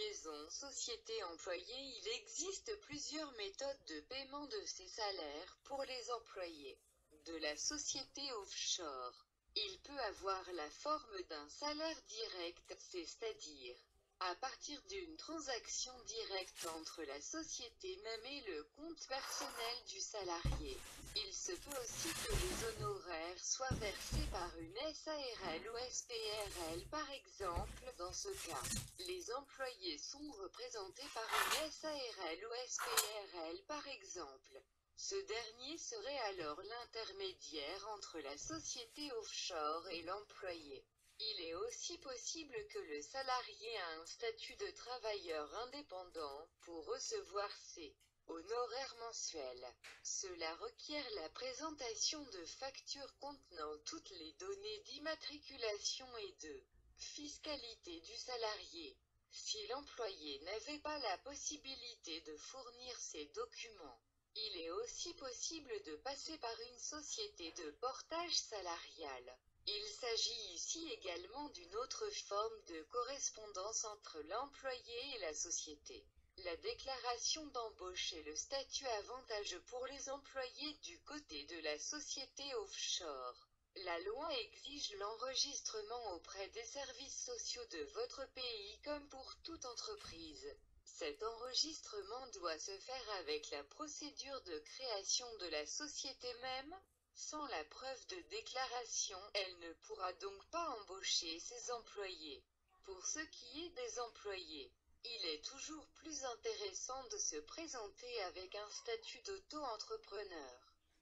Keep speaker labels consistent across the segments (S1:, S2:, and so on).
S1: liaison société-employé, il existe plusieurs méthodes de paiement de ces salaires pour les employés de la société offshore. Il peut avoir la forme d'un salaire direct, c'est-à-dire à partir d'une transaction directe entre la société même et le compte personnel du salarié. Il se peut aussi que les honoraires soient versés par une SARL ou SPRL par exemple. Dans ce cas, les employés sont représentés par une SARL ou SPRL par exemple. Ce dernier serait alors l'intermédiaire entre la société offshore et l'employé. Il est aussi possible que le salarié ait un statut de travailleur indépendant pour recevoir ses honoraires mensuels. Cela requiert la présentation de factures contenant toutes les données d'immatriculation et de fiscalité du salarié. Si l'employé n'avait pas la possibilité de fournir ces documents, il est aussi possible de passer par une société de portage salarial. Il s'agit ici également d'une autre forme de correspondance entre l'employé et la société. La déclaration d'embauche est le statut avantageux pour les employés du côté de la société offshore. La loi exige l'enregistrement auprès des services sociaux de votre pays comme pour toute entreprise. Cet enregistrement doit se faire avec la procédure de création de la société même. Sans la preuve de déclaration, elle ne pourra donc pas embaucher ses employés. Pour ce qui est des employés, il est toujours plus intéressant de se présenter avec un statut d'auto-entrepreneur.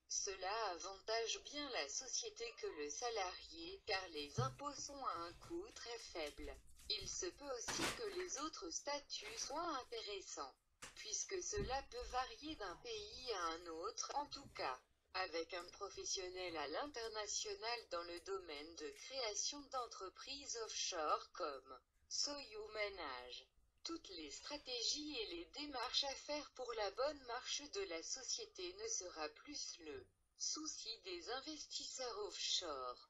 S1: Cela avantage bien la société que le salarié, car les impôts sont à un coût très faible. Il se peut aussi que les autres statuts soient intéressants, puisque cela peut varier d'un pays à un autre. En tout cas, avec un professionnel à l'international dans le domaine de création d'entreprises offshore comme Soyou Manage. Toutes les stratégies et les démarches à faire pour la bonne marche de la société ne sera plus le souci des investisseurs offshore.